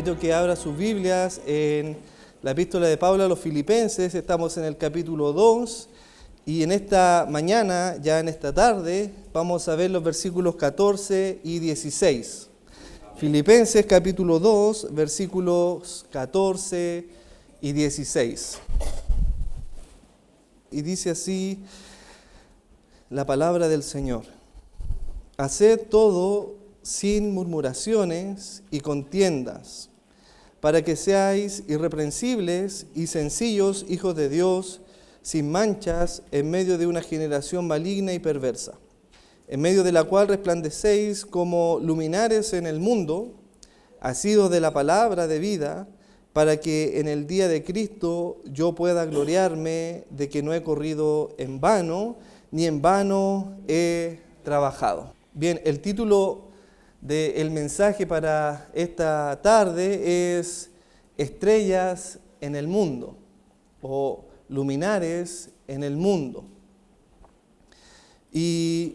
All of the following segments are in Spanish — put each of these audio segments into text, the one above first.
invito a que abra sus Biblias en la epístola de Pablo a los Filipenses. Estamos en el capítulo 2 y en esta mañana, ya en esta tarde, vamos a ver los versículos 14 y 16. Filipenses capítulo 2, versículos 14 y 16. Y dice así la palabra del Señor: haced todo sin murmuraciones y contiendas, para que seáis irreprensibles y sencillos hijos de Dios, sin manchas, en medio de una generación maligna y perversa, en medio de la cual resplandecéis como luminares en el mundo, asidos de la palabra de vida, para que en el día de Cristo yo pueda gloriarme de que no he corrido en vano, ni en vano he trabajado. Bien, el título del mensaje para esta tarde es Estrellas en el mundo, o luminares en el mundo. Y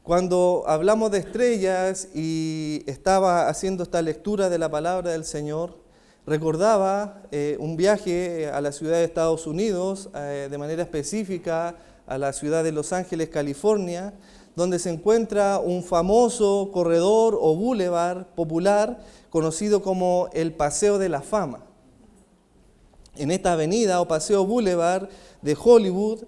cuando hablamos de estrellas y estaba haciendo esta lectura de la palabra del Señor, recordaba un viaje a la ciudad de Estados Unidos, de manera específica a la ciudad de Los Ángeles, California, donde se encuentra un famoso corredor o boulevard popular conocido como el Paseo de la Fama. En esta avenida o Paseo Boulevard de Hollywood,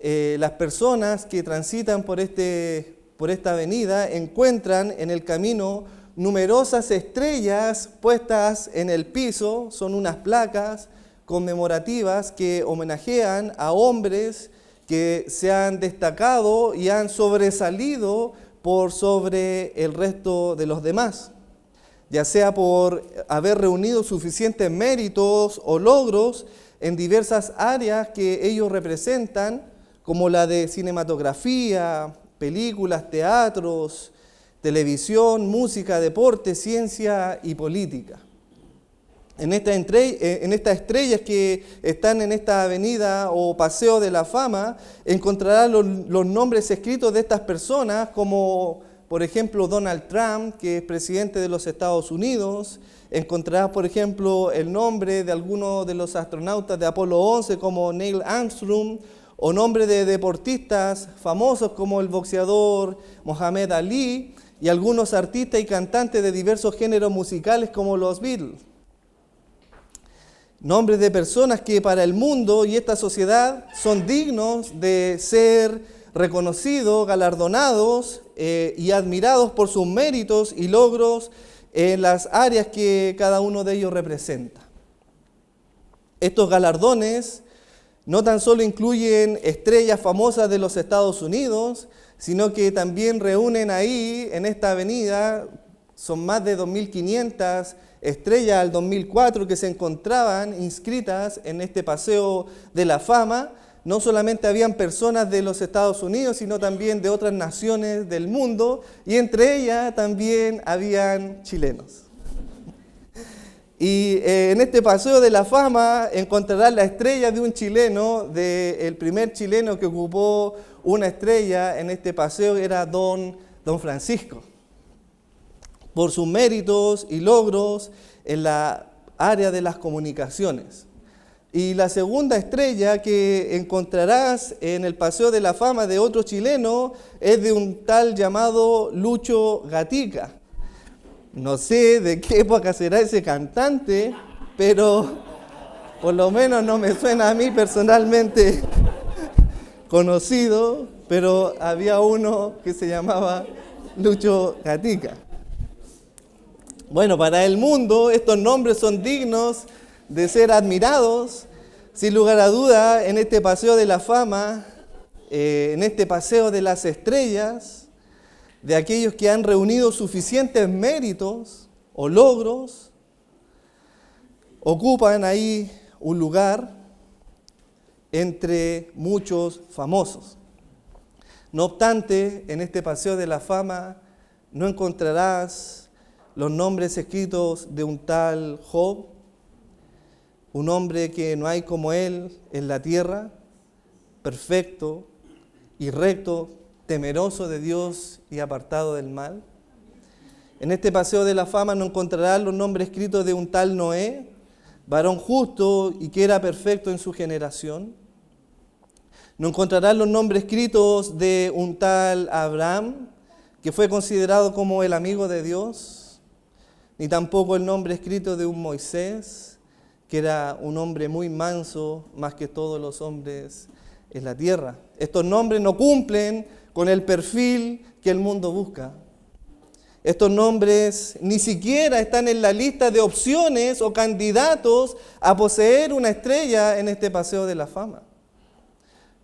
las personas que transitan por esta avenida encuentran en el camino numerosas estrellas puestas en el piso. Son unas placas conmemorativas que homenajean a hombres que se han destacado y han sobresalido por sobre el resto de los demás, ya sea por haber reunido suficientes méritos o logros en diversas áreas que ellos representan, como la de cinematografía, películas, teatros, televisión, música, deporte, ciencia y política. En estas estrellas que están en esta avenida o Paseo de la Fama, encontrarás los nombres escritos de estas personas, como por ejemplo Donald Trump, que es presidente de los Estados Unidos. Encontrarás, por ejemplo, el nombre de algunos de los astronautas de Apolo 11, como Neil Armstrong, o nombres de deportistas famosos como el boxeador Muhammad Ali, y algunos artistas y cantantes de diversos géneros musicales como los Beatles. Nombres de personas que para el mundo y esta sociedad son dignos de ser reconocidos, galardonados y admirados por sus méritos y logros en las áreas que cada uno de ellos representa. Estos galardones no tan solo incluyen estrellas famosas de los Estados Unidos, sino que también reúnen ahí, en esta avenida, son más de 2.500 estrellas al 2004 que se encontraban inscritas en este Paseo de la Fama. No solamente habían personas de los Estados Unidos, sino también de otras naciones del mundo, y entre ellas también habían chilenos. Y en este Paseo de la Fama encontrarás la estrella de un chileno, el primer chileno que ocupó una estrella en este paseo era don Francisco, por sus méritos y logros en la área de las comunicaciones. Y la segunda estrella que encontrarás en el Paseo de la Fama de otro chileno es de un tal llamado Lucho Gatica. No sé de qué época será ese cantante, pero por lo menos no me suena a mí personalmente conocido, pero había uno que se llamaba Lucho Gatica. Bueno, para el mundo estos nombres son dignos de ser admirados. Sin lugar a duda, en este Paseo de la Fama, en este Paseo de las Estrellas, de aquellos que han reunido suficientes méritos o logros, ocupan ahí un lugar entre muchos famosos. No obstante, en este Paseo de la Fama no encontrarás los nombres escritos de un tal Job, un hombre que no hay como él en la tierra, perfecto y recto, temeroso de Dios y apartado del mal. En este paseo de la fama no encontrarás los nombres escritos de un tal Noé, varón justo y que era perfecto en su generación. No encontrarás los nombres escritos de un tal Abraham, que fue considerado como el amigo de Dios, ni tampoco el nombre escrito de un Moisés, que era un hombre muy manso, más que todos los hombres en la tierra. Estos nombres no cumplen con el perfil que el mundo busca. Estos nombres ni siquiera están en la lista de opciones o candidatos a poseer una estrella en este paseo de la fama.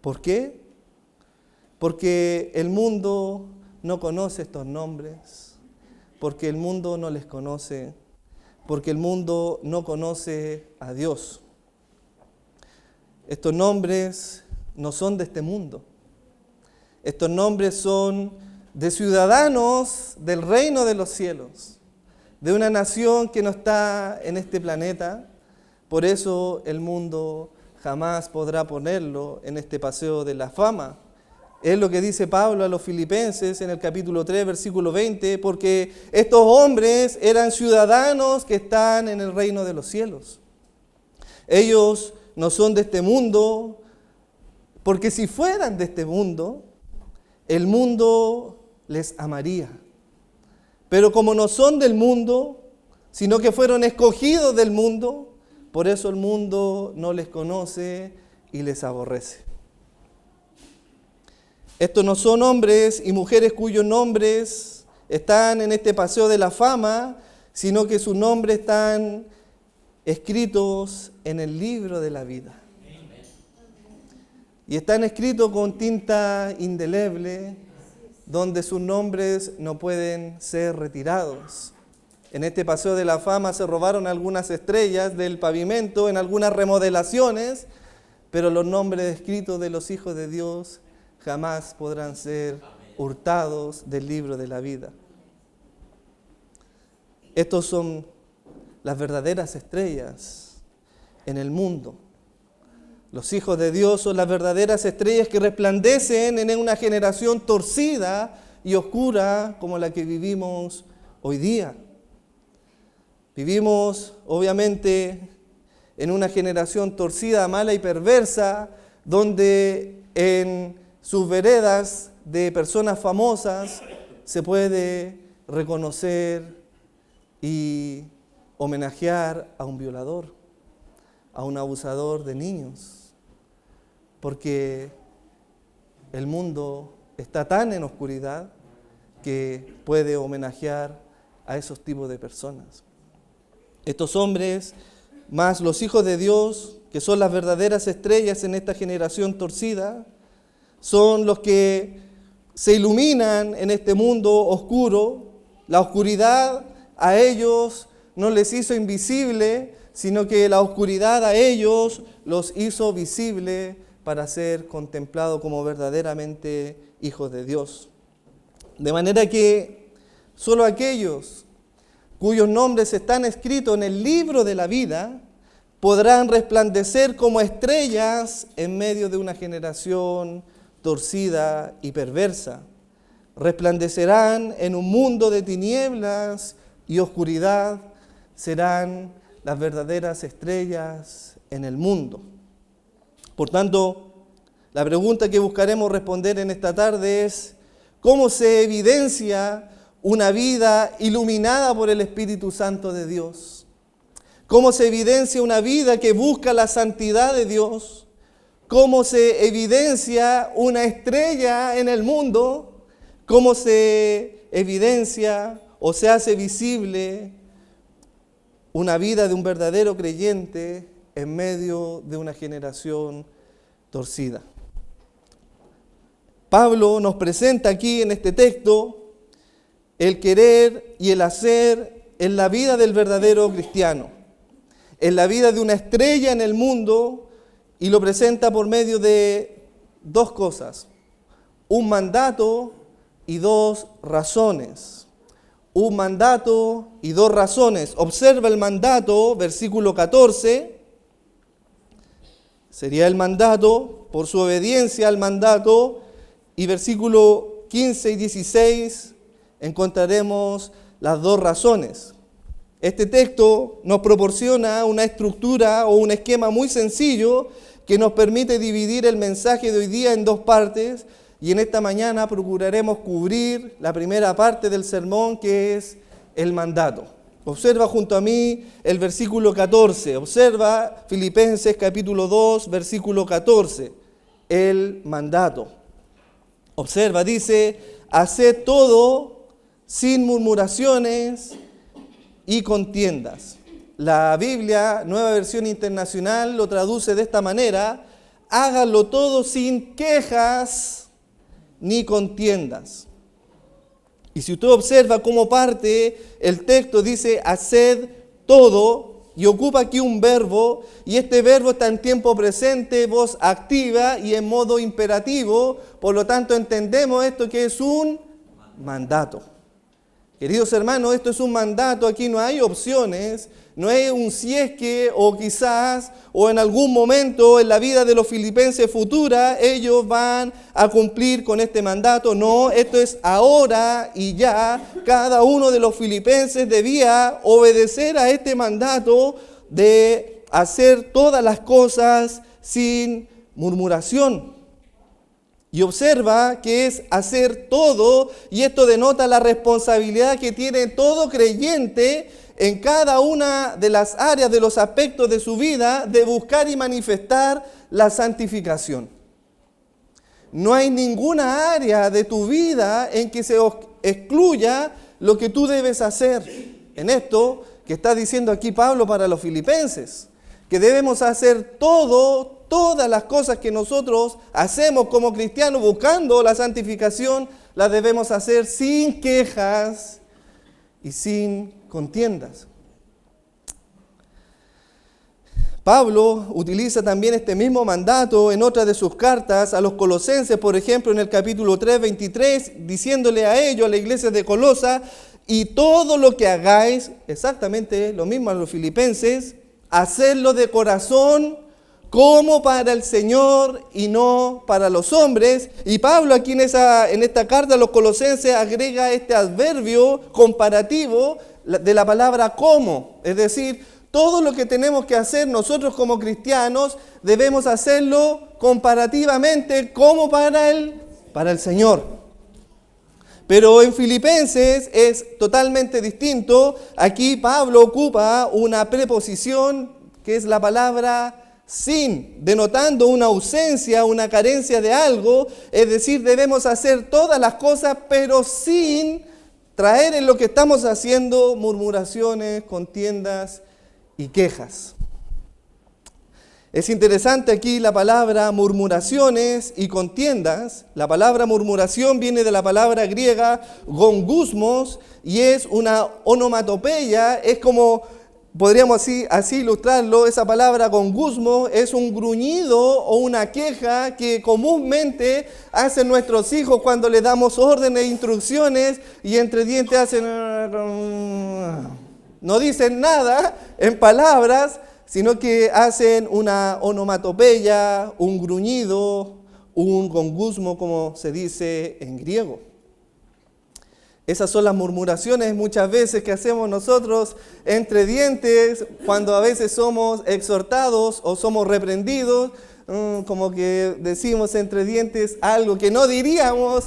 ¿Por qué? Porque el mundo no conoce estos nombres, porque el mundo no les conoce, porque el mundo no conoce a Dios. Estos nombres no son de este mundo. Estos nombres son de ciudadanos del reino de los cielos, de una nación que no está en este planeta. Por eso el mundo jamás podrá ponerlo en este paseo de la fama. Es lo que dice Pablo a los Filipenses en el capítulo 3, versículo 20, porque estos hombres eran ciudadanos que están en el reino de los cielos. Ellos no son de este mundo, porque si fueran de este mundo, el mundo les amaría. Pero como no son del mundo, sino que fueron escogidos del mundo, por eso el mundo no les conoce y les aborrece. Estos no son hombres y mujeres cuyos nombres están en este paseo de la fama, sino que sus nombres están escritos en el libro de la vida. Y están escritos con tinta indeleble, donde sus nombres no pueden ser retirados. En este paseo de la fama se robaron algunas estrellas del pavimento en algunas remodelaciones, pero los nombres escritos de los hijos de Dios jamás podrán ser hurtados del libro de la vida. Estos son las verdaderas estrellas en el mundo. Los hijos de Dios son las verdaderas estrellas que resplandecen en una generación torcida y oscura como la que vivimos hoy día. Vivimos, obviamente, en una generación torcida, mala y perversa, donde en sus veredas de personas famosas se puede reconocer y homenajear a un violador, a un abusador de niños, porque el mundo está tan en oscuridad que puede homenajear a esos tipos de personas. Estos hombres, más los hijos de Dios, que son las verdaderas estrellas en esta generación torcida, son los que se iluminan en este mundo oscuro. La oscuridad a ellos no les hizo invisible, sino que la oscuridad a ellos los hizo visible para ser contemplados como verdaderamente hijos de Dios. De manera que solo aquellos cuyos nombres están escritos en el libro de la vida podrán resplandecer como estrellas en medio de una generación torcida y perversa. Resplandecerán en un mundo de tinieblas y oscuridad, serán las verdaderas estrellas en el mundo. Por tanto, la pregunta que buscaremos responder en esta tarde es: ¿cómo se evidencia una vida iluminada por el Espíritu Santo de Dios? ¿Cómo se evidencia una vida que busca la santidad de Dios? ¿Cómo se evidencia una estrella en el mundo? ¿Cómo se evidencia o se hace visible una vida de un verdadero creyente en medio de una generación torcida? Pablo nos presenta aquí en este texto el querer y el hacer en la vida del verdadero cristiano, en la vida de una estrella en el mundo, y lo presenta por medio de dos cosas: un mandato y dos razones. Un mandato y dos razones. Observa el mandato, versículo 14. Sería el mandato por su obediencia al mandato. Y versículo 15 y 16 encontraremos las dos razones. Este texto nos proporciona una estructura o un esquema muy sencillo que nos permite dividir el mensaje de hoy día en dos partes, y en esta mañana procuraremos cubrir la primera parte del sermón, que es el mandato. Observa junto a mí el versículo 14, observa Filipenses capítulo 2, versículo 14, el mandato. Observa, dice: haced todo sin murmuraciones y contiendas. La Biblia, Nueva Versión Internacional, lo traduce de esta manera: háganlo todo sin quejas ni contiendas. Y si usted observa cómo parte el texto, dice: haced todo, y ocupa aquí un verbo, y este verbo está en tiempo presente, voz activa y en modo imperativo. Por lo tanto, entendemos esto que es un mandato. Queridos hermanos, esto es un mandato, aquí no hay opciones, no es un si es que o quizás o en algún momento en la vida de los filipenses futura ellos van a cumplir con este mandato. No, esto es ahora y ya. Cada uno de los filipenses debía obedecer a este mandato de hacer todas las cosas sin murmuración. Y observa que es hacer todo, y esto denota la responsabilidad que tiene todo creyente en cada una de las áreas, de los aspectos de su vida, de buscar y manifestar la santificación. No hay ninguna área de tu vida en que se excluya lo que tú debes hacer. En esto que está diciendo aquí Pablo para los filipenses, que debemos hacer todas las cosas que nosotros hacemos como cristianos buscando la santificación, las debemos hacer sin quejas y sin contiendas. Pablo utiliza también este mismo mandato en otra de sus cartas a los colosenses, por ejemplo en el capítulo 3, 23, diciéndole a ellos, a la iglesia de Colosa: y todo lo que hagáis, exactamente lo mismo a los filipenses, hacedlo de corazón como para el Señor y no para los hombres. Y Pablo aquí en esta carta a los colosenses agrega este adverbio comparativo de la palabra como. Es decir, todo lo que tenemos que hacer nosotros como cristianos debemos hacerlo comparativamente como para el Señor. Pero en Filipenses es totalmente distinto. Aquí Pablo ocupa una preposición que es la palabra sin, denotando una ausencia, una carencia de algo. Es decir, debemos hacer todas las cosas, pero sin traer en lo que estamos haciendo murmuraciones, contiendas y quejas. Es interesante aquí la palabra murmuraciones y contiendas. La palabra murmuración viene de la palabra griega gongusmos y es una onomatopeya, es como, podríamos así ilustrarlo, esa palabra gongusmo es un gruñido o una queja que comúnmente hacen nuestros hijos cuando les damos órdenes e instrucciones y entre dientes hacen... No dicen nada en palabras, sino que hacen una onomatopeya, un gruñido, un gongusmo, como se dice en griego. Esas son las murmuraciones muchas veces que hacemos nosotros entre dientes, cuando a veces somos exhortados o somos reprendidos, como que decimos entre dientes algo que no diríamos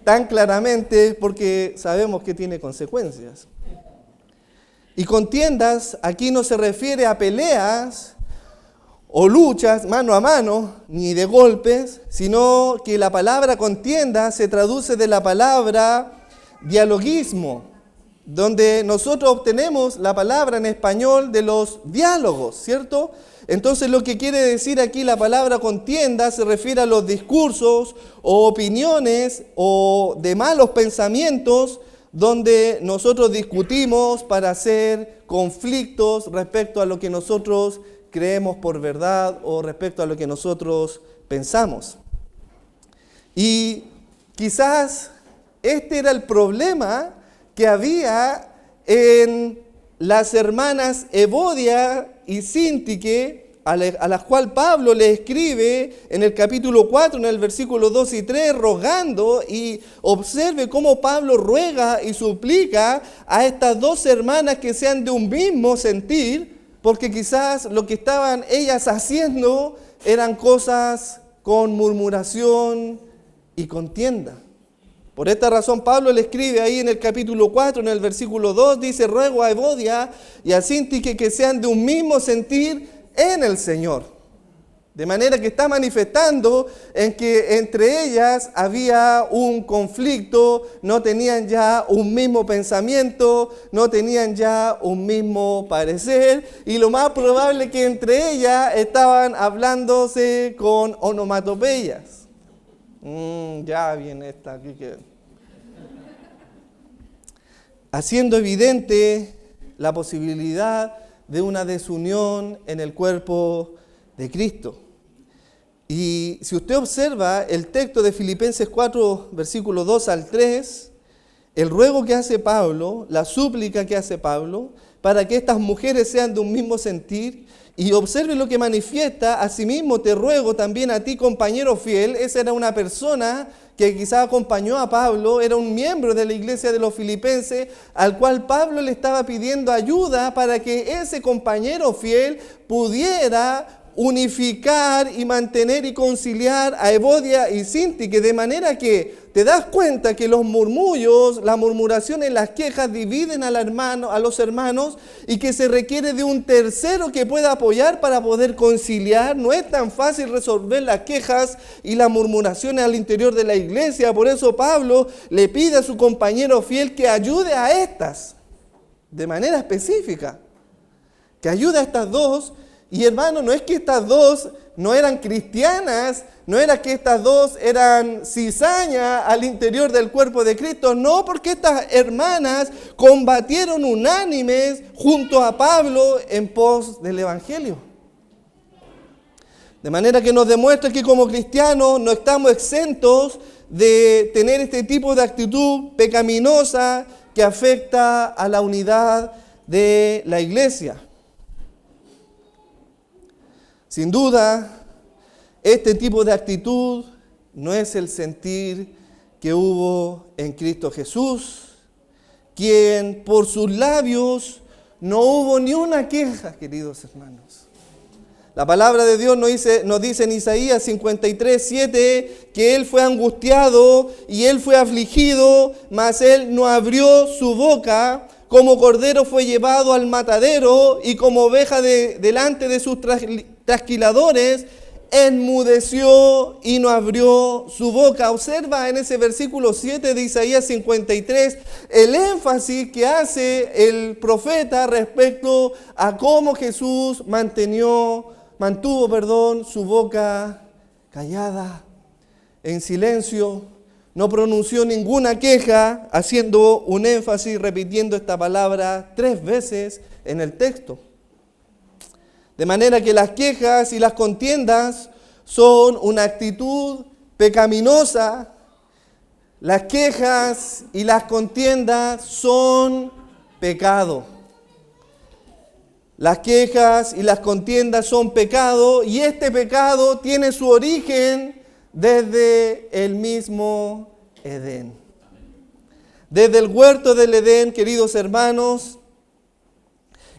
tan claramente porque sabemos que tiene consecuencias. Y contiendas aquí no se refiere a peleas o luchas mano a mano, ni de golpes, sino que la palabra contienda se traduce de la palabra dialogismo, donde nosotros obtenemos la palabra en español de los diálogos, ¿cierto? Entonces lo que quiere decir aquí la palabra contienda se refiere a los discursos o opiniones o de malos pensamientos donde nosotros discutimos para hacer conflictos respecto a lo que nosotros creemos por verdad o respecto a lo que nosotros pensamos. Y quizás este era el problema que había en las hermanas Evodia y Síntique a la cual Pablo le escribe en el capítulo 4, en el versículo 2 y 3, rogando, y observe cómo Pablo ruega y suplica a estas dos hermanas que sean de un mismo sentir, porque quizás lo que estaban ellas haciendo eran cosas con murmuración y contienda. Por esta razón Pablo le escribe ahí en el capítulo 4, en el versículo 2, dice: ruego a Evodia y a Síntique que sean de un mismo sentir en el Señor. De manera que está manifestando en que entre ellas había un conflicto, no tenían ya un mismo pensamiento, no tenían ya un mismo parecer, y lo más probable que entre ellas estaban hablándose con onomatopeyas. Ya viene esta aquí que... Haciendo evidente la posibilidad de una desunión en el cuerpo de Cristo. Y si usted observa el texto de Filipenses 4, versículos 2 al 3, el ruego que hace Pablo, la súplica que hace Pablo, para que estas mujeres sean de un mismo sentir, y observe lo que manifiesta: asimismo te ruego también a ti, compañero fiel. Esa era una persona que quizás acompañó a Pablo, era un miembro de la iglesia de los filipenses, al cual Pablo le estaba pidiendo ayuda para que ese compañero fiel pudiera unificar y mantener y conciliar a Evodia y Síntique, de manera que te das cuenta que los murmullos, las murmuraciones, las quejas dividen a los hermanos, y que se requiere de un tercero que pueda apoyar para poder conciliar. No es tan fácil resolver las quejas y las murmuraciones al interior de la iglesia. Por eso Pablo le pide a su compañero fiel que ayude a estas de manera específica, que ayude a estas dos. Y hermano, no es que estas dos no eran cristianas, no era que estas dos eran cizaña al interior del cuerpo de Cristo, no, porque estas hermanas combatieron unánimes junto a Pablo en pos del Evangelio. De manera que nos demuestra que como cristianos no estamos exentos de tener este tipo de actitud pecaminosa que afecta a la unidad de la iglesia. Sin duda, este tipo de actitud no es el sentir que hubo en Cristo Jesús, quien por sus labios no hubo ni una queja, queridos hermanos. La palabra de Dios nos dice en Isaías 53:7 que Él fue angustiado y Él fue afligido, mas Él no abrió su boca. Como cordero fue llevado al matadero, y como oveja delante de sus trasquiladores, enmudeció y no abrió su boca. Observa en ese versículo 7 de Isaías 53 el énfasis que hace el profeta respecto a cómo Jesús mantuvo su boca callada, en silencio. No pronunció ninguna queja, haciendo un énfasis, repitiendo esta palabra 3 veces en el texto. De manera que las quejas y las contiendas son una actitud pecaminosa. Las quejas y las contiendas son pecado. Las quejas y las contiendas son pecado, y este pecado tiene su origen desde el mismo Edén. Desde el huerto del Edén, queridos hermanos,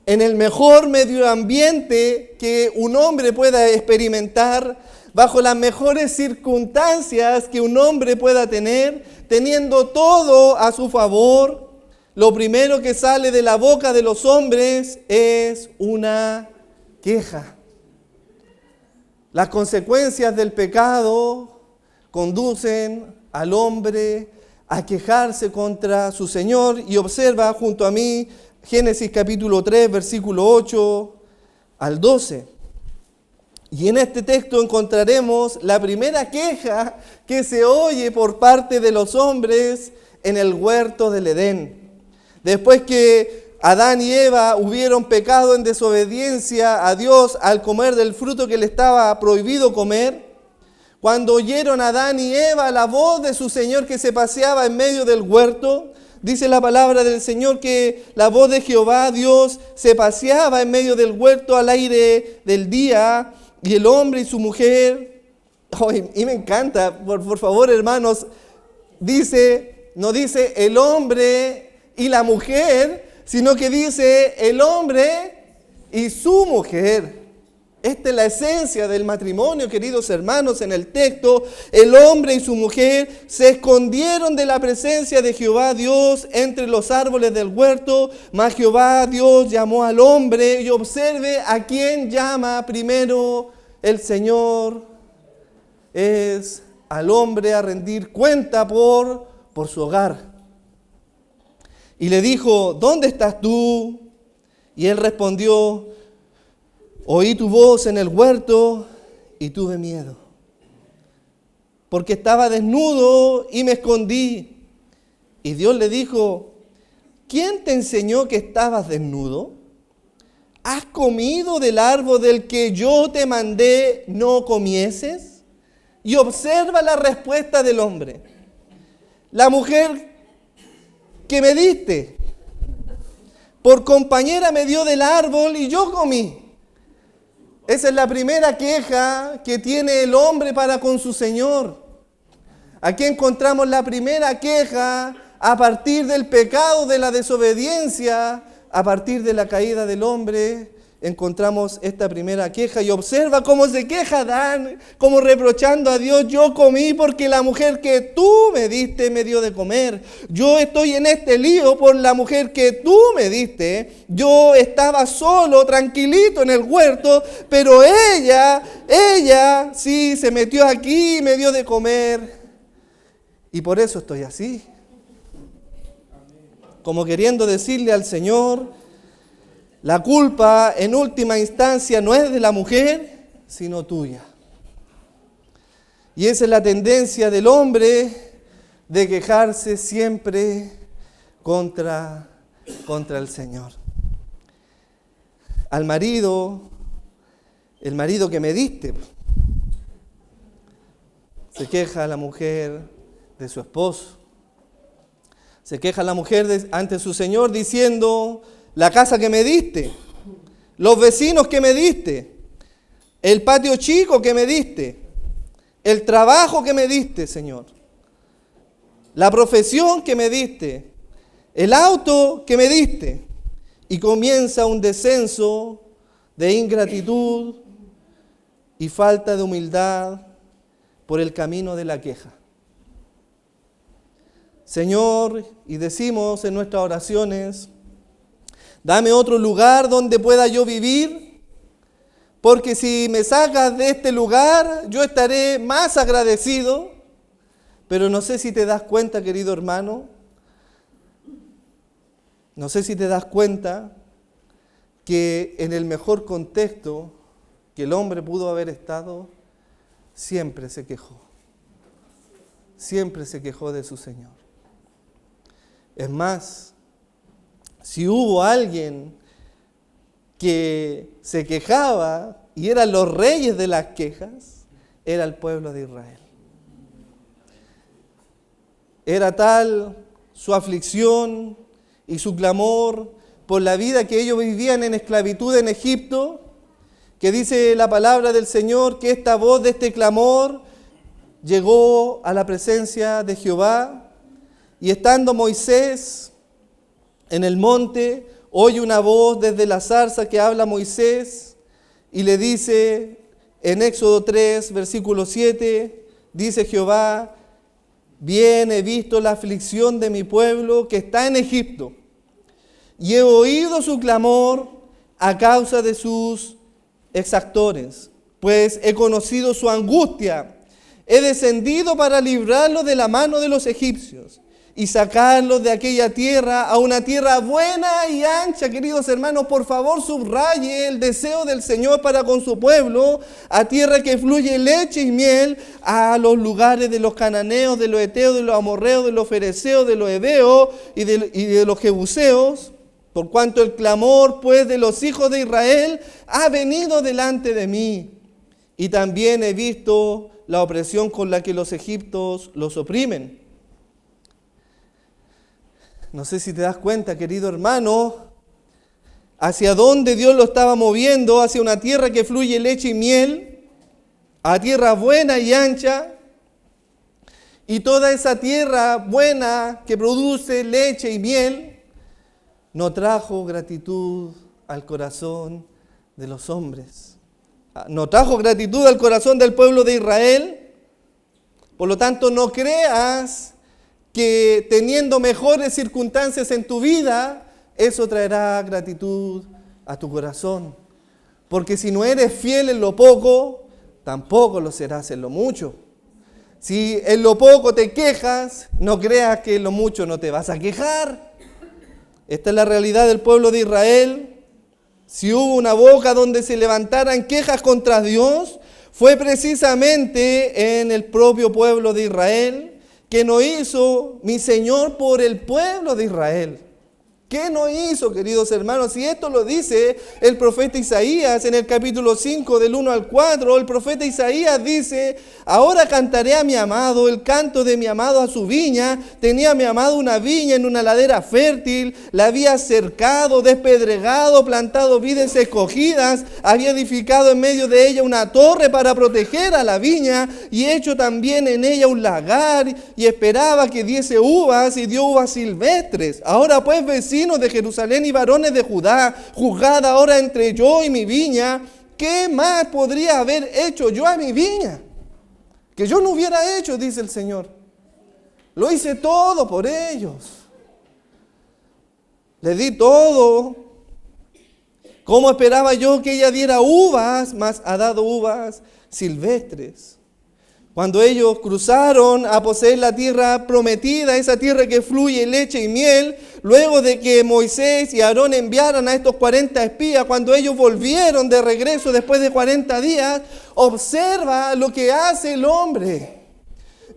en el mejor medio ambiente que un hombre pueda experimentar, bajo las mejores circunstancias que un hombre pueda tener, teniendo todo a su favor, lo primero que sale de la boca de los hombres es una queja. Las consecuencias del pecado conducen al hombre a quejarse contra su Señor. Y observa junto a mí Génesis capítulo 3, versículo 8 al 12. Y en este texto encontraremos la primera queja que se oye por parte de los hombres en el huerto del Edén. Después que Adán y Eva hubieron pecado en desobediencia a Dios al comer del fruto que le estaba prohibido comer, cuando oyeron Adán y Eva la voz de su Señor que se paseaba en medio del huerto, Dice la palabra del Señor que la voz de Jehová Dios se paseaba en medio del huerto al aire del día, y el hombre y su mujer, y me encanta, por favor hermanos, no dice el hombre y la mujer, sino que dice el hombre y su mujer. Esta es la esencia del matrimonio, queridos hermanos, en el texto. El hombre y su mujer se escondieron de la presencia de Jehová Dios entre los árboles del huerto, mas Jehová Dios llamó al hombre, y observe a quién llama primero el Señor. Es al hombre a rendir cuenta por su hogar. Y le dijo, ¿dónde estás tú? Y él respondió, oí tu voz en el huerto y tuve miedo, porque estaba desnudo y me escondí. Y Dios le dijo, ¿quién te enseñó que estabas desnudo? ¿Has comido del árbol del que yo te mandé no comieses? Y observa la respuesta del hombre. La mujer que me diste, por compañera me dio del árbol y yo comí. Esa es la primera queja que tiene el hombre para con su Señor. Aquí encontramos la primera queja a partir del pecado, de la desobediencia, a partir de la caída del hombre. Encontramos esta primera queja y observa cómo se queja Adán, como reprochando a Dios, yo comí porque la mujer que tú me diste me dio de comer. Yo estoy en este lío por la mujer que tú me diste. Yo estaba solo, tranquilito en el huerto, pero ella sí se metió aquí y me dio de comer. Y por eso estoy así. Como queriendo decirle al Señor, la culpa en última instancia no es de la mujer, sino tuya. Y esa es la tendencia del hombre de quejarse siempre contra el Señor. Al marido, el marido que me diste, se queja la mujer de su esposo. Se queja la mujer ante su Señor diciendo, la casa que me diste, los vecinos que me diste, el patio chico que me diste, el trabajo que me diste, Señor, la profesión que me diste, el auto que me diste. Y comienza un descenso de ingratitud y falta de humildad por el camino de la queja. Señor, y decimos en nuestras oraciones, dame otro lugar donde pueda yo vivir, porque si me sacas de este lugar, yo estaré más agradecido. Pero no sé si te das cuenta, querido hermano, no sé si te das cuenta que en el mejor contexto que el hombre pudo haber estado, siempre se quejó. Siempre se quejó de su Señor. Es más, si hubo alguien que se quejaba y eran los reyes de las quejas, era el pueblo de Israel. Era tal su aflicción y su clamor por la vida que ellos vivían en esclavitud en Egipto, que dice la palabra del Señor que esta voz de este clamor llegó a la presencia de Jehová, y estando Moisés en el monte, oye una voz desde la zarza que habla Moisés y le dice en Éxodo 3, versículo 7, dice Jehová, bien he visto la aflicción de mi pueblo que está en Egipto y he oído su clamor a causa de sus exactores, pues he conocido su angustia, he descendido para librarlo de la mano de los egipcios y sacarlos de aquella tierra a una tierra buena y ancha. Queridos hermanos, por favor subraye el deseo del Señor para con su pueblo, a tierra que fluye leche y miel, a los lugares de los cananeos, de los heteos, de los amorreos, de los fereceos, de los heveos y de los jebuseos, por cuanto el clamor pues de los hijos de Israel ha venido delante de mí. Y también he visto la opresión con la que los egipcios los oprimen. No sé si te das cuenta, querido hermano, hacia dónde Dios lo estaba moviendo, hacia una tierra que fluye leche y miel, a tierra buena y ancha, y toda esa tierra buena que produce leche y miel, no trajo gratitud al corazón de los hombres. No trajo gratitud al corazón del pueblo de Israel. Por lo tanto, no creas que teniendo mejores circunstancias en tu vida, eso traerá gratitud a tu corazón. Porque si no eres fiel en lo poco, tampoco lo serás en lo mucho. Si en lo poco te quejas, no creas que en lo mucho no te vas a quejar. Esta es la realidad del pueblo de Israel. Si hubo una boca donde se levantaran quejas contra Dios, fue precisamente en el propio pueblo de Israel, que no hizo mi Señor por el pueblo de Israel. ¿Qué no hizo, queridos hermanos? Y esto lo dice el profeta Isaías en el capítulo 5 del 1 al 4. El profeta Isaías dice: ahora cantaré a mi amado el canto de mi amado a su viña. Tenía mi amado una viña en una ladera fértil, la había cercado, despedregado, plantado vides escogidas, había edificado en medio de ella una torre para proteger a la viña y hecho también en ella un lagar y esperaba que diese uvas y dio uvas silvestres. Ahora pues, vecinos de Jerusalén y varones de Judá, juzgad ahora entre yo y mi viña. ¿Qué más podría haber hecho yo a mi viña que yo no hubiera hecho?, dice el Señor. Lo hice todo por ellos. Le di todo. ¿Cómo esperaba yo que ella diera uvas? Mas ha dado uvas silvestres. Cuando ellos cruzaron a poseer la tierra prometida, esa tierra que fluye leche y miel, luego de que Moisés y Aarón enviaran a estos 40 espías, cuando ellos volvieron de regreso después de 40 días, observa lo que hace el hombre.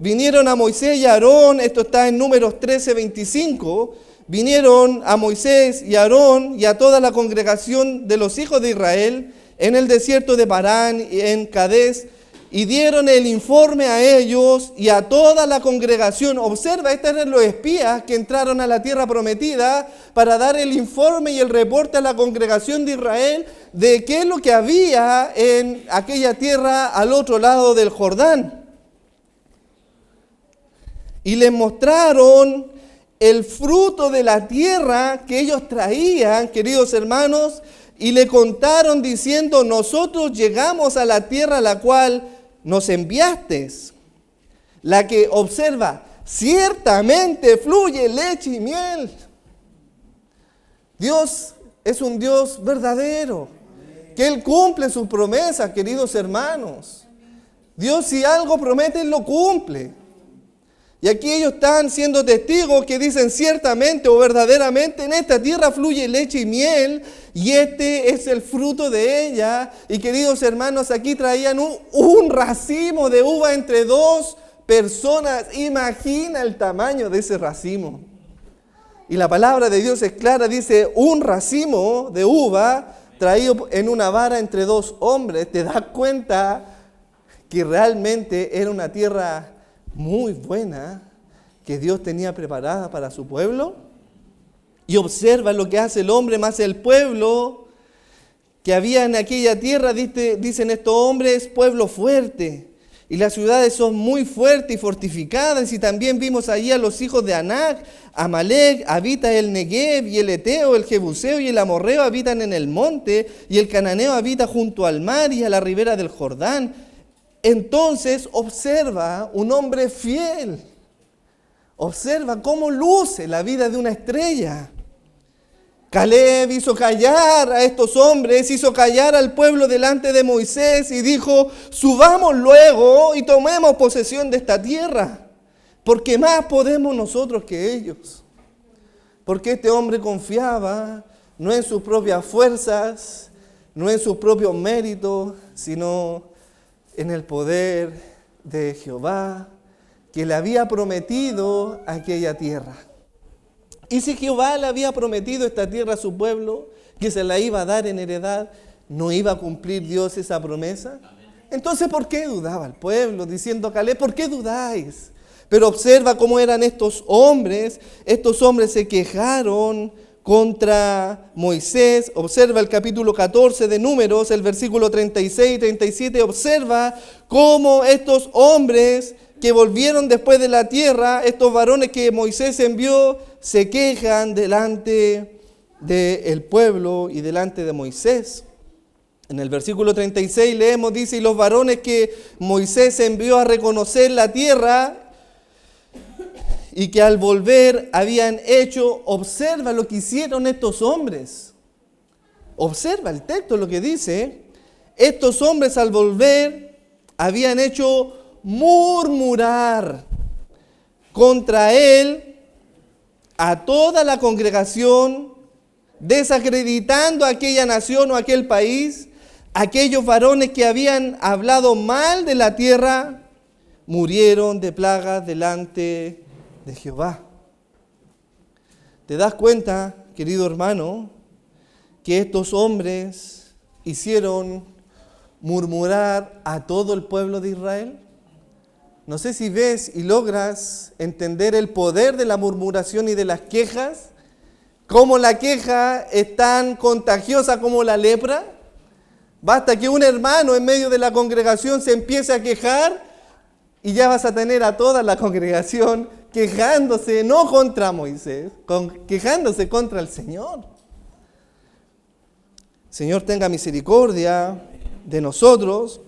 Vinieron a Moisés y a Aarón, esto está en Números 13:25, vinieron a Moisés y a Aarón y a toda la congregación de los hijos de Israel en el desierto de Parán y en Cades, y dieron el informe a ellos y a toda la congregación. Observa, estos eran los espías que entraron a la tierra prometida para dar el informe y el reporte a la congregación de Israel de qué es lo que había en aquella tierra al otro lado del Jordán. Y les mostraron el fruto de la tierra que ellos traían, queridos hermanos, y le contaron diciendo: nosotros llegamos a la tierra a la cual nos enviaste, la que, observa, ciertamente fluye leche y miel. Dios es un Dios verdadero, que Él cumple sus promesas, queridos hermanos. Dios, si algo promete, Él lo cumple. Y aquí ellos están siendo testigos que dicen: ciertamente o verdaderamente en esta tierra fluye leche y miel, y este es el fruto de ella. Y queridos hermanos, aquí traían un racimo de uva entre dos personas. Imagina el tamaño de ese racimo. Y la palabra de Dios es clara, dice: un racimo de uva traído en una vara entre dos hombres. Te das cuenta que realmente era una tierra muy buena que Dios tenía preparada para su pueblo. Y observa lo que hace el hombre más el pueblo que había en aquella tierra. Dicen estos hombres: pueblo fuerte, y las ciudades son muy fuertes y fortificadas. Y también vimos allí a los hijos de Anac. Amalek habita el Negev, y el Eteo, el Jebuseo y el Amorreo habitan en el monte, y el Cananeo habita junto al mar y a la ribera del Jordán. Entonces observa un hombre fiel. Observa cómo luce la vida de una estrella. Caleb hizo callar a estos hombres, hizo callar al pueblo delante de Moisés y dijo: subamos luego y tomemos posesión de esta tierra, porque más podemos nosotros que ellos. Porque este hombre confiaba no en sus propias fuerzas, no en sus propios méritos, sino en el poder de Jehová, que le había prometido aquella tierra. Y si Jehová le había prometido esta tierra a su pueblo, que se la iba a dar en heredad, ¿no iba a cumplir Dios esa promesa? Entonces, ¿por qué dudaba el pueblo? Diciendo a Caleb: ¿por qué dudáis? Pero observa cómo eran estos hombres. Estos hombres se quejaron contra Moisés. Observa el capítulo 14 de Números, el versículo 36 y 37. Observa cómo estos hombres que volvieron después de la tierra, estos varones que Moisés envió, se quejan delante del pueblo y delante de Moisés. En el versículo 36 leemos, dice, y los varones que Moisés envió a reconocer la tierra y que al volver habían hecho, observa lo que hicieron estos hombres. Observa el texto, lo que dice, estos hombres al volver habían hecho murmurar contra él a toda la congregación, desacreditando a aquella nación o aquel país. Aquellos varones que habían hablado mal de la tierra murieron de plagas delante de Jehová. ¿Te das cuenta, querido hermano, que estos hombres hicieron murmurar a todo el pueblo de Israel? No sé si ves y logras entender el poder de la murmuración y de las quejas, cómo la queja es tan contagiosa como la lepra. Basta que un hermano en medio de la congregación se empiece a quejar y ya vas a tener a toda la congregación quejándose, no contra Moisés, quejándose contra el Señor. Señor, tenga misericordia de nosotros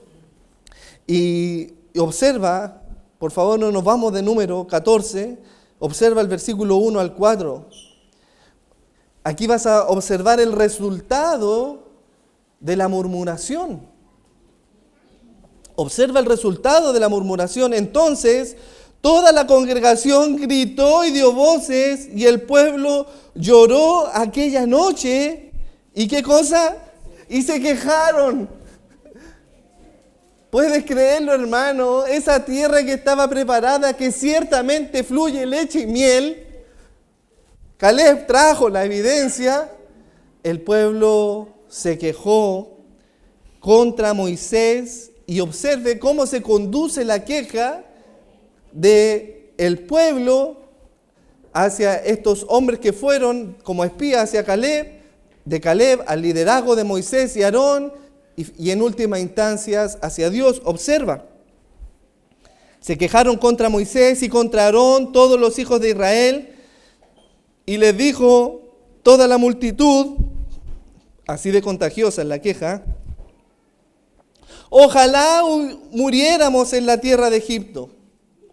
y observa, por favor, no nos vamos de número 14, observa el versículo 1 al 4. Aquí vas a observar el resultado de la murmuración. Observa el resultado de la murmuración. Entonces, toda la congregación gritó y dio voces, y el pueblo lloró aquella noche. ¿Y qué cosa? Y se quejaron. ¿Puedes creerlo, hermano? Esa tierra que estaba preparada, que ciertamente fluye leche y miel. Caleb trajo la evidencia. El pueblo se quejó contra Moisés, y observe cómo se conduce la queja del pueblo hacia estos hombres que fueron como espías hacia Caleb, de Caleb al liderazgo de Moisés y Aarón, y en última instancia hacia Dios. Observa, se quejaron contra Moisés y contra Aarón todos los hijos de Israel, y les dijo toda la multitud, así de contagiosa es la queja: ojalá muriéramos en la tierra de Egipto,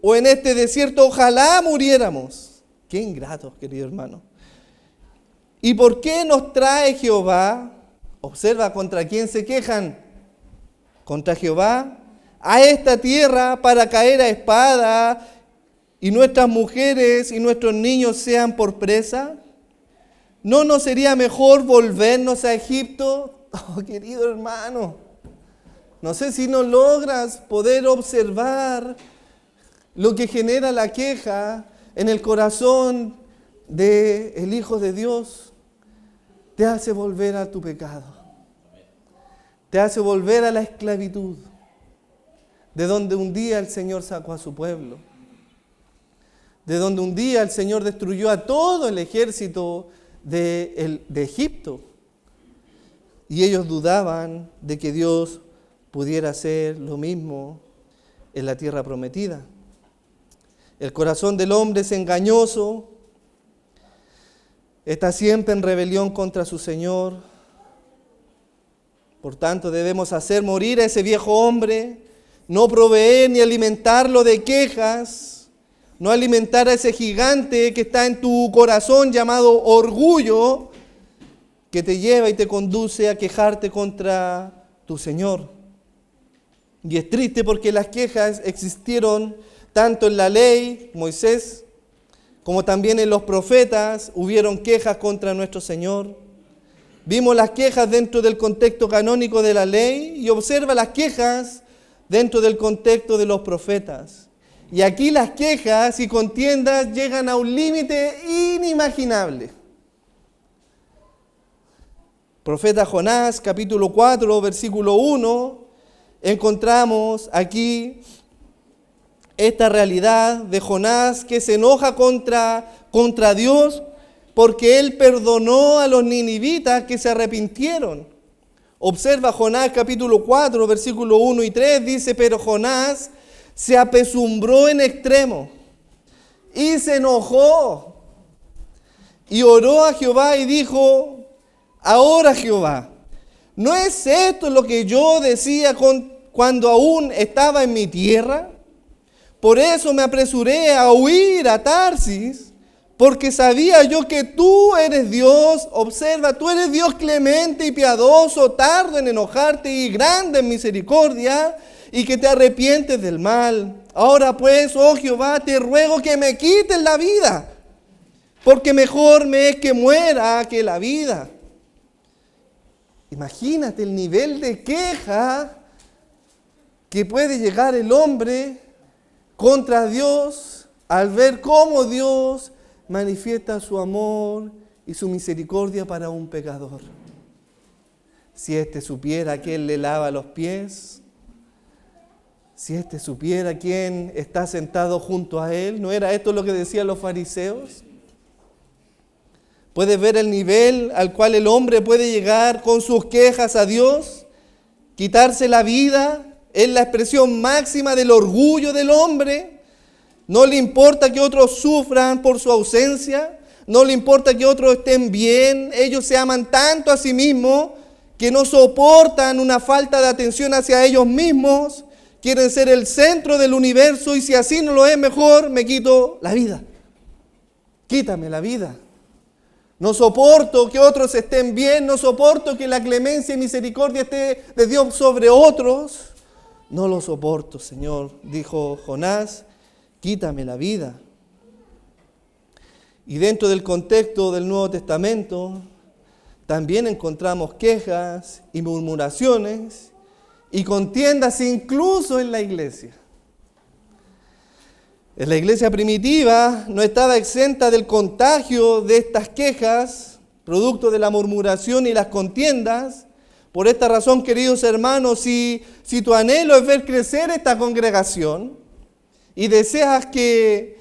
o en este desierto, ojalá muriéramos. Qué ingratos, querido hermano. ¿Y por qué nos trae Jehová? Observa contra quién se quejan. Contra Jehová, a esta tierra para caer a espada, y nuestras mujeres y nuestros niños sean por presa. ¿No nos sería mejor volvernos a Egipto? Oh, querido hermano, no sé si no logras poder observar lo que genera la queja en el corazón del Hijo de Dios. Te hace volver a tu pecado. Te hace volver a la esclavitud, de donde un día el Señor sacó a su pueblo. De donde un día el Señor destruyó a todo el ejército de Egipto. Y ellos dudaban de que Dios pudiera hacer lo mismo en la tierra prometida. El corazón del hombre es engañoso, está siempre en rebelión contra su Señor. Por tanto, debemos hacer morir a ese viejo hombre, no proveer ni alimentarlo de quejas, no alimentar a ese gigante que está en tu corazón llamado orgullo, que te lleva y te conduce a quejarte contra tu Señor. Y es triste porque las quejas existieron tanto en la ley, Moisés, como también en los profetas. Hubieron quejas contra nuestro Señor. Vimos las quejas dentro del contexto canónico de la ley, y observa las quejas dentro del contexto de los profetas. Y aquí las quejas y contiendas llegan a un límite inimaginable. Profeta Jonás, capítulo 4, versículo 1, encontramos aquí esta realidad de Jonás que se enoja contra Dios porque él perdonó a los ninivitas que se arrepintieron. Observa Jonás capítulo 4, versículo 1 y 3, dice: pero Jonás se apesumbró en extremo y se enojó y oró a Jehová y dijo: ahora Jehová, ¿no es esto lo que yo decía cuando aún estaba en mi tierra? Por eso me apresuré a huir a Tarsis, porque sabía yo que tú eres Dios. Observa, tú eres Dios clemente y piadoso, tardo en enojarte y grande en misericordia, y que te arrepientes del mal. Ahora pues, oh Jehová, te ruego que me quites la vida, porque mejor me es que muera que la vida. Imagínate el nivel de queja que puede llegar el hombre contra Dios al ver cómo Dios manifiesta su amor y su misericordia para un pecador. Si éste supiera quién le lava los pies, si éste supiera quién está sentado junto a él, ¿no era esto lo que decían los fariseos? ¿Puedes ver el nivel al cual el hombre puede llegar con sus quejas a Dios? Quitarse la vida es la expresión máxima del orgullo del hombre. No le importa que otros sufran por su ausencia, no le importa que otros estén bien. Ellos se aman tanto a sí mismos que no soportan una falta de atención hacia ellos mismos. Quieren ser el centro del universo y si así no lo es, mejor me quito la vida. Quítame la vida. No soporto que otros estén bien, no soporto que la clemencia y misericordia esté de Dios sobre otros. No lo soporto, Señor, dijo Jonás, quítame la vida. Y dentro del contexto del Nuevo Testamento, también encontramos quejas y murmuraciones y contiendas incluso en la iglesia. En la iglesia primitiva no estaba exenta del contagio de estas quejas, producto de la murmuración y las contiendas. Por esta razón, queridos hermanos, si tu anhelo es ver crecer esta congregación y deseas que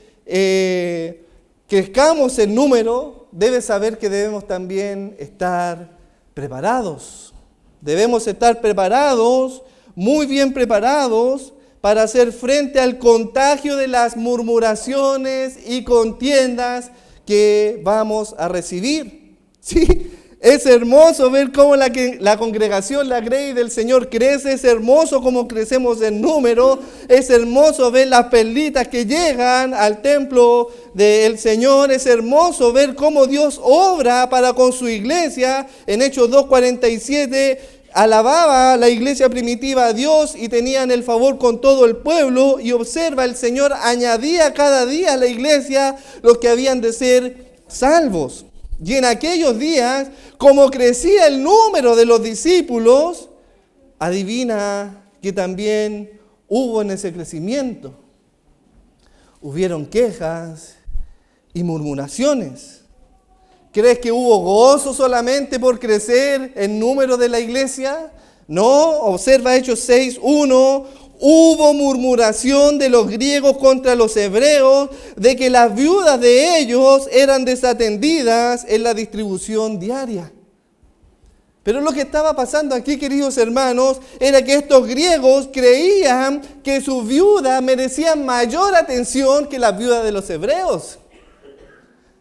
crezcamos en número, debes saber que debemos también estar preparados. Debemos estar preparados, muy bien preparados, para hacer frente al contagio de las murmuraciones y contiendas que vamos a recibir. Sí, es hermoso ver cómo la congregación, la Grey del Señor crece, es hermoso cómo crecemos en número, es hermoso ver las perlitas que llegan al templo del Señor, es hermoso ver cómo Dios obra para con su iglesia. En Hechos 2:47 alababa la iglesia primitiva a Dios y tenían el favor con todo el pueblo. Y observa, el Señor añadía cada día a la iglesia los que habían de ser salvos. Y en aquellos días, como crecía el número de los discípulos, adivina que también hubo en ese crecimiento. Hubieron quejas y murmuraciones. ¿Crees que hubo gozo solamente por crecer el número de la iglesia? No, observa Hechos 6:1. Hubo murmuración de los griegos contra los hebreos, de que las viudas de ellos eran desatendidas en la distribución diaria. Pero lo que estaba pasando aquí, queridos hermanos, era que estos griegos creían que sus viudas merecían mayor atención que las viudas de los hebreos.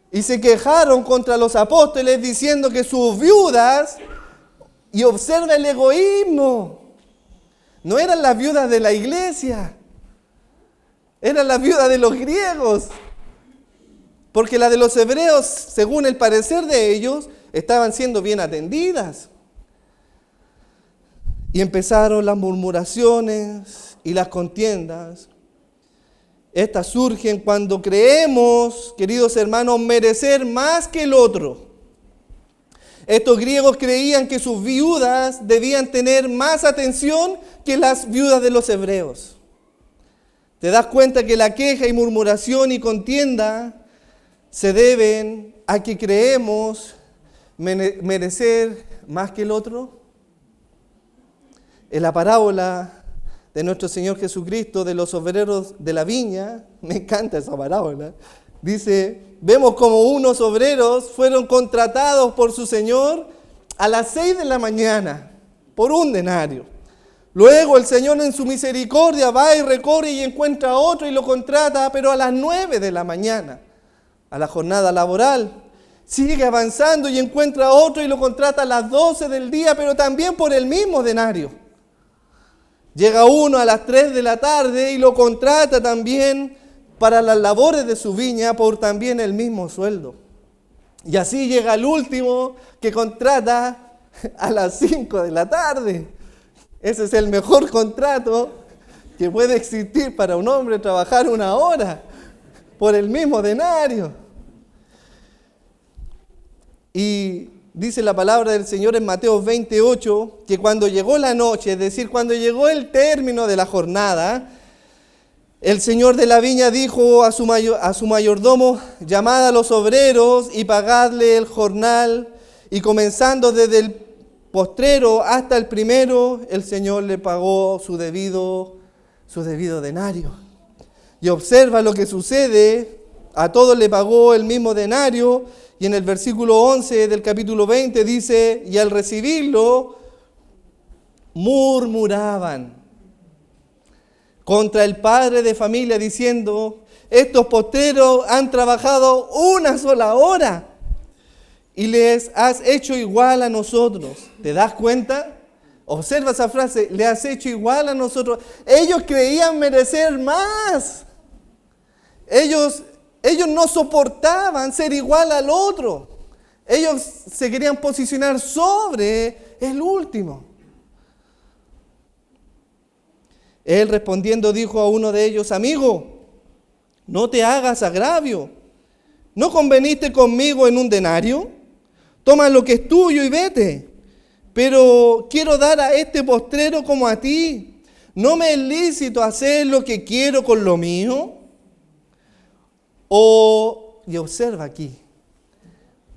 Y se quejaron contra los apóstoles diciendo que sus viudas, y observa el egoísmo, no eran las viudas de la iglesia, eran las viudas de los griegos. Porque las de los hebreos, según el parecer de ellos, estaban siendo bien atendidas. Y empezaron las murmuraciones y las contiendas. Estas surgen cuando creemos, queridos hermanos, merecer más que el otro. Estos griegos creían que sus viudas debían tener más atención que las viudas de los hebreos. ¿Te das cuenta que la queja y murmuración y contienda se deben a que creemos merecer más que el otro? En la parábola de nuestro Señor Jesucristo, de los obreros de la viña, me encanta esa parábola, dice, vemos como unos obreros fueron contratados por su Señor a las 6 de la mañana, por un denario. Luego el Señor en su misericordia va y recorre y encuentra a otro y lo contrata, pero a las 9 de la mañana, a la jornada laboral. Sigue avanzando y encuentra a otro y lo contrata a las 12 del día, pero también por el mismo denario. Llega uno a las 3 de la tarde y lo contrata también para las labores de su viña por también el mismo sueldo. Y así llega el último que contrata a las 5 de la tarde. Ese es el mejor contrato que puede existir para un hombre, trabajar 1 hora por el mismo denario. Y dice la palabra del Señor en Mateo 28, que cuando llegó la noche, es decir, cuando llegó el término de la jornada, el Señor de la viña dijo a su mayordomo, llamad a los obreros y pagadle el jornal, y comenzando desde el postrero hasta el primero, el Señor le pagó su debido denario. Y observa lo que sucede, a todos le pagó el mismo denario, y en el versículo 11 del capítulo 20 dice, y al recibirlo, murmuraban contra el padre de familia diciendo, estos postreros han trabajado 1 sola hora y les has hecho igual a nosotros. ¿Te das cuenta? Observa esa frase, le has hecho igual a nosotros. Ellos creían merecer más. Ellos no soportaban ser igual al otro. Ellos se querían posicionar sobre el último. Él respondiendo dijo a uno de ellos, amigo, no te hagas agravio. ¿No conveniste conmigo en un denario? Toma lo que es tuyo y vete. Pero quiero dar a este postrero como a ti. ¿No me es lícito hacer lo que quiero con lo mío? Y observa aquí,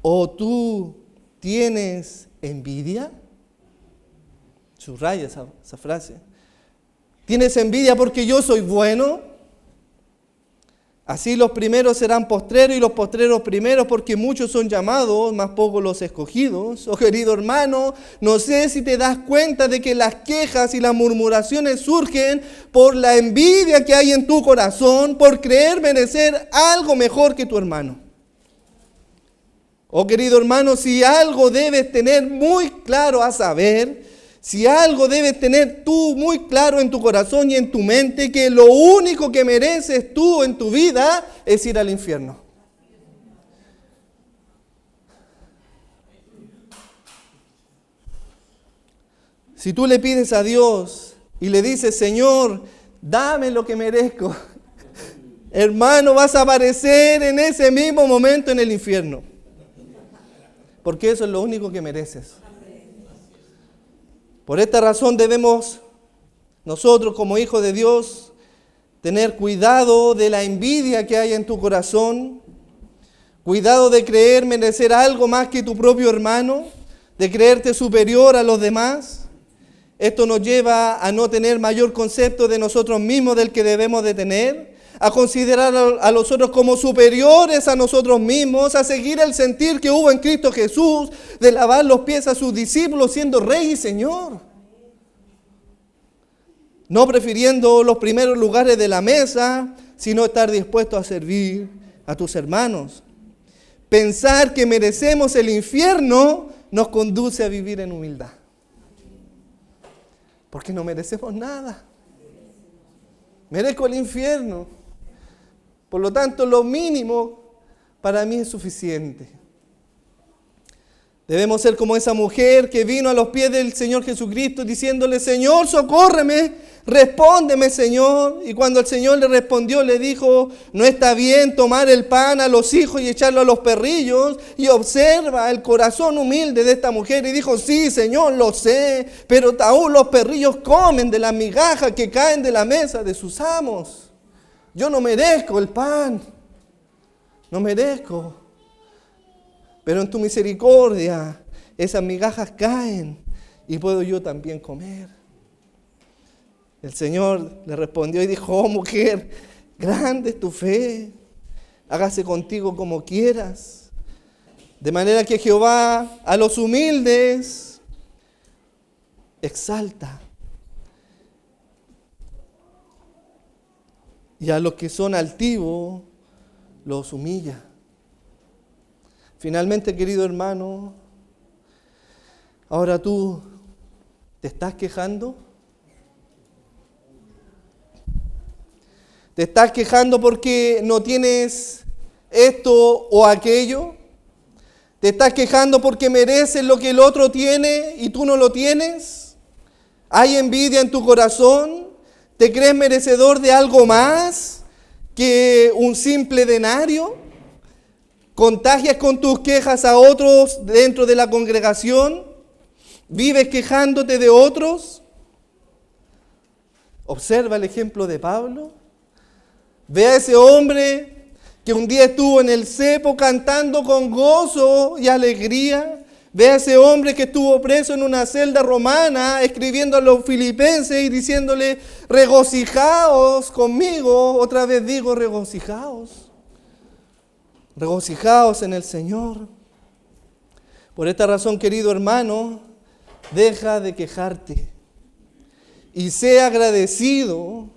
¿o tú tienes envidia? Subraya esa frase. ¿Tienes envidia porque yo soy bueno? Así los primeros serán postreros y los postreros primeros, porque muchos son llamados, más pocos los escogidos. Oh querido hermano, no sé si te das cuenta de que las quejas y las murmuraciones surgen por la envidia que hay en tu corazón, por creer merecer algo mejor que tu hermano. Oh querido hermano, si algo debes tener muy claro a saber, si algo debes tener tú muy claro en tu corazón y en tu mente, que lo único que mereces tú en tu vida es ir al infierno. Si tú le pides a Dios y le dices, Señor, dame lo que merezco, hermano, vas a aparecer en ese mismo momento en el infierno. Porque eso es lo único que mereces. Por esta razón debemos nosotros como hijos de Dios tener cuidado de la envidia que hay en tu corazón, cuidado de creer merecer algo más que tu propio hermano, de creerte superior a los demás. Esto nos lleva a no tener mayor concepto de nosotros mismos del que debemos de tener, a considerar a los otros como superiores a nosotros mismos, a seguir el sentir que hubo en Cristo Jesús, de lavar los pies a sus discípulos siendo Rey y Señor. No prefiriendo los primeros lugares de la mesa, sino estar dispuesto a servir a tus hermanos. Pensar que merecemos el infierno nos conduce a vivir en humildad. Porque no merecemos nada. Merezco el infierno. Por lo tanto, lo mínimo para mí es suficiente. Debemos ser como esa mujer que vino a los pies del Señor Jesucristo diciéndole, Señor, socórreme, respóndeme, Señor. Y cuando el Señor le respondió, le dijo, no está bien tomar el pan a los hijos y echarlo a los perrillos. Y observa el corazón humilde de esta mujer y dijo, sí, Señor, lo sé, pero aún los perrillos comen de las migajas que caen de la mesa de sus amos. Yo no merezco el pan, no merezco. Pero en tu misericordia esas migajas caen y puedo yo también comer. El Señor le respondió y dijo: oh mujer, grande es tu fe, hágase contigo como quieras. De manera que Jehová a los humildes exalta, y a los que son altivos los humilla. Finalmente, querido hermano, ahora tú te estás quejando. ¿Te estás quejando porque no tienes esto o aquello? ¿Te estás quejando porque mereces lo que el otro tiene y tú no lo tienes? ¿Hay envidia en tu corazón? ¿Te crees merecedor de algo más que un simple denario? ¿Contagias con tus quejas a otros dentro de la congregación? ¿Vives quejándote de otros? Observa el ejemplo de Pablo. Ve a ese hombre que un día estuvo en el cepo cantando con gozo y alegría. Ve a ese hombre que estuvo preso en una celda romana escribiendo a los filipenses y diciéndole: regocijaos conmigo. Otra vez digo, regocijaos. Regocijaos en el Señor. Por esta razón, querido hermano, deja de quejarte y sé agradecido.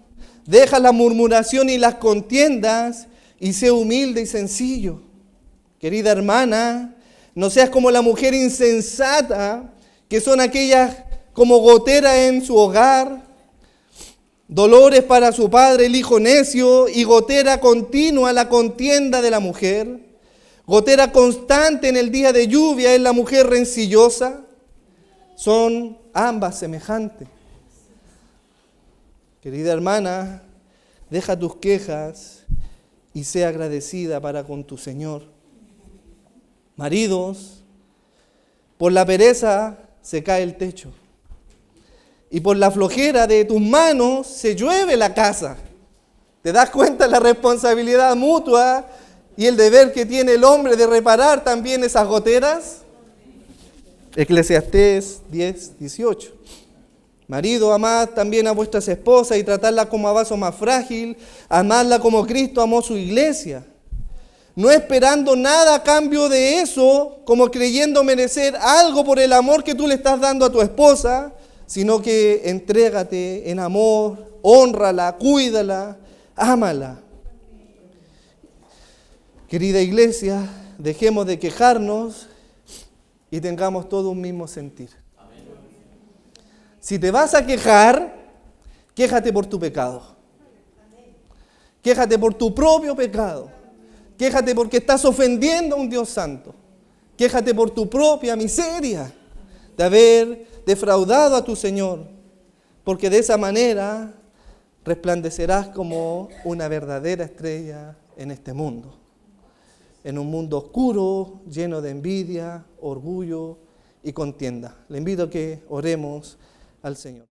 Deja la murmuración y las contiendas y sé humilde y sencillo. Querida hermana, no seas como la mujer insensata, que son aquellas como gotera en su hogar, dolores para su padre el hijo necio y gotera continua la contienda de la mujer. Gotera constante en el día de lluvia es la mujer rencillosa. Son ambas semejantes. Querida hermana, deja tus quejas y sé agradecida para con tu Señor. Maridos, por la pereza se cae el techo y por la flojera de tus manos se llueve la casa. ¿Te das cuenta de la responsabilidad mutua y el deber que tiene el hombre de reparar también esas goteras? Eclesiastés 10:18. Marido, amad también a vuestras esposas y tratadla como a vaso más frágil, amadla como Cristo amó su iglesia, no esperando nada a cambio de eso, como creyendo merecer algo por el amor que tú le estás dando a tu esposa, sino que entrégate en amor, hónrala, cuídala, ámala. Querida iglesia, dejemos de quejarnos y tengamos todo un mismo sentir. Si te vas a quejar, quéjate por tu pecado. Quéjate por tu propio pecado. Quéjate porque estás ofendiendo a un Dios santo. Quéjate por tu propia miseria de haber defraudado a tu Señor. Porque de esa manera resplandecerás como una verdadera estrella en este mundo. En un mundo oscuro, lleno de envidia, orgullo y contienda. Le invito a que oremos al Señor.